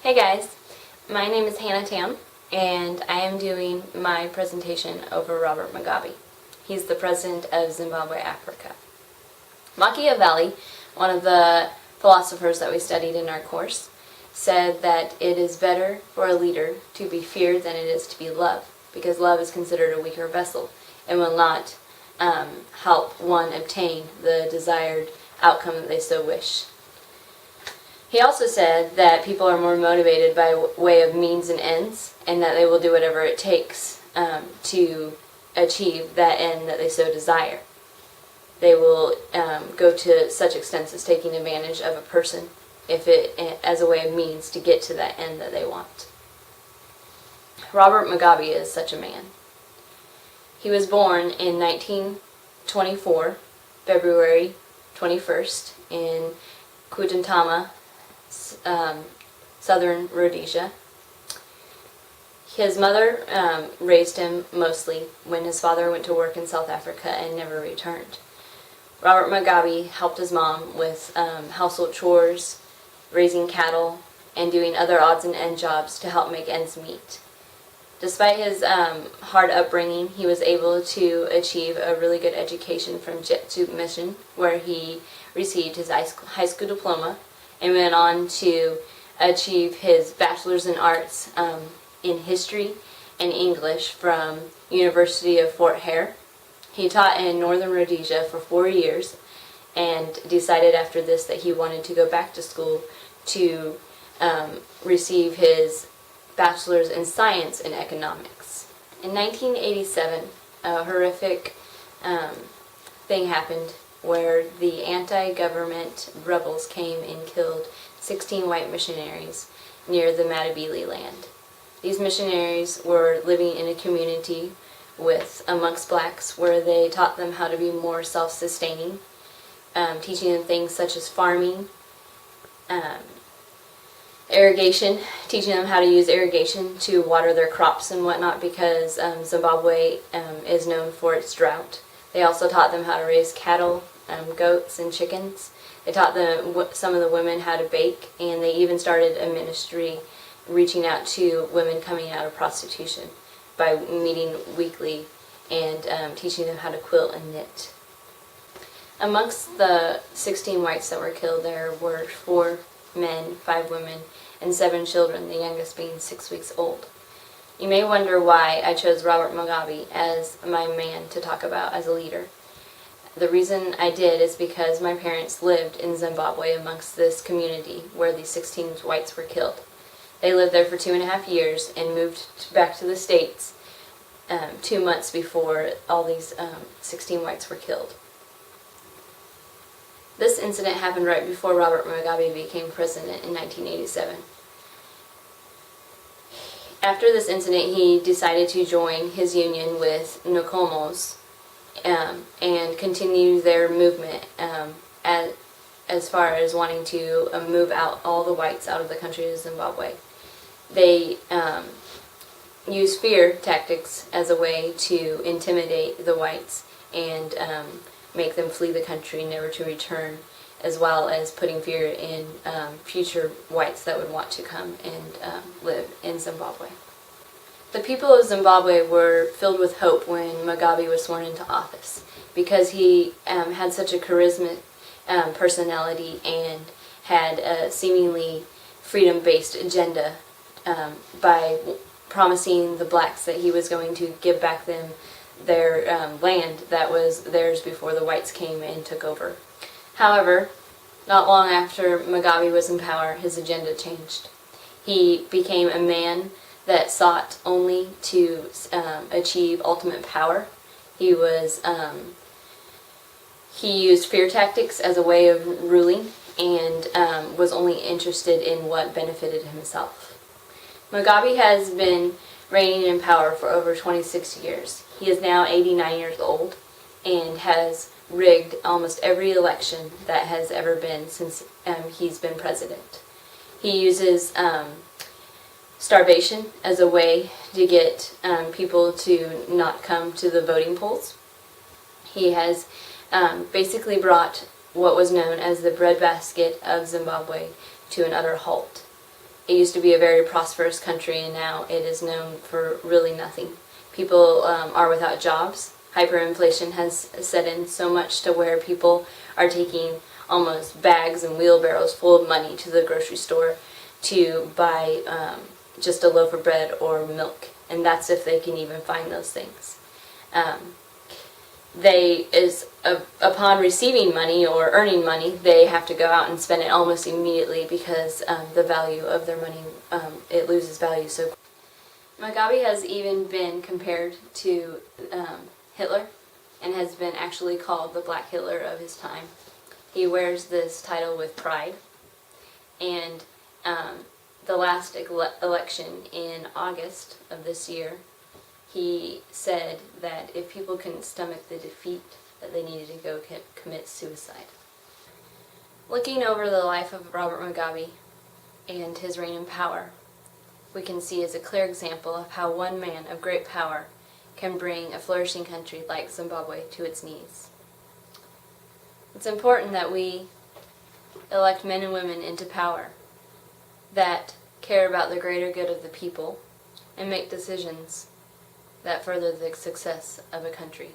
Hey guys, my name is Hannah Tam, and I am doing my presentation over Robert Mugabe. He's the president of Zimbabwe, Africa. Machiavelli, one of the philosophers that we studied in our course, said that it is better for a leader to be feared than it is to be loved, because love is considered a weaker vessel and will not help one obtain the desired outcome that they so wish. He also said that people are more motivated by way of means and ends, and that they will do whatever it takes to achieve that end that they so desire. They will go to such extents as taking advantage of a person as a way of means to get to that end that they want. Robert Mugabe is such a man. He was born in 1924, February 21st, in Kutantama, southern Rhodesia. His mother raised him mostly when his father went to work in South Africa and never returned. Robert Mugabe helped his mom with household chores, raising cattle, and doing other odds and end jobs to help make ends meet. Despite his hard upbringing, he was able to achieve a really good education from Jetsu Mission, where he received his high school diploma and went on to achieve his bachelor's in arts in history and English from University of Fort Hare. He taught in northern Rhodesia for 4 years and decided after this that he wanted to go back to school to receive his bachelor's in science and economics. In 1987, a horrific thing happened where the anti-government rebels came and killed 16 white missionaries near the Matabele land. These missionaries were living in a community amongst blacks where they taught them how to be more self-sustaining, teaching them things such as farming, irrigation, teaching them how to use irrigation to water their crops and whatnot, because Zimbabwe is known for its drought. They also taught them how to raise cattle, goats, and chickens. They taught some of the women how to bake, and they even started a ministry reaching out to women coming out of prostitution by meeting weekly and teaching them how to quilt and knit. Amongst the 16 whites that were killed, there were 4 men, 5 women, and 7 children, the youngest being 6 weeks old. You may wonder why I chose Robert Mugabe as my man to talk about as a leader. The reason I did is because my parents lived in Zimbabwe amongst this community where these 16 whites were killed. They lived there for 2.5 years and moved back to the States 2 months before all these 16 whites were killed. This incident happened right before Robert Mugabe became president in 1987. After this incident, he decided to join his union with Nkomos and continue their movement as far as wanting to move out all the whites out of the country of Zimbabwe. They use fear tactics as a way to intimidate the whites and make them flee the country, never to return, as well as putting fear in future whites that would want to come and live in Zimbabwe. The people of Zimbabwe were filled with hope when Mugabe was sworn into office, because he had such a charismatic personality and had a seemingly freedom-based agenda by promising the blacks that he was going to give back them their land that was theirs before the whites came and took over. However, not long after Mugabe was in power, his agenda changed. He became a man that sought only to achieve ultimate power. He used fear tactics as a way of ruling and was only interested in what benefited himself. Mugabe has been reigning in power for over 26 years. He is now 89 years old and has rigged almost every election that has ever been since he's been president. He uses starvation as a way to get people to not come to the voting polls. He has basically brought what was known as the breadbasket of Zimbabwe to an utter halt. It used to be a very prosperous country, and now it is known for really nothing. People are without jobs. Hyperinflation has set in so much to where people are taking almost bags and wheelbarrows full of money to the grocery store to buy just a loaf of bread or milk, and that's if they can even find those things. Upon receiving money or earning money, they have to go out and spend it almost immediately because the value of their money, it loses value so quickly. Mugabe has even been compared to Hitler and has been actually called the Black Hitler of his time. He wears this title with pride, and the last election in August of this year, he said that if people couldn't stomach the defeat, that they needed to go commit suicide. Looking over the life of Robert Mugabe and his reign in power, we can see as a clear example of how one man of great power can bring a flourishing country like Zimbabwe to its knees. It's important that we elect men and women into power that care about the greater good of the people and make decisions that further the success of a country.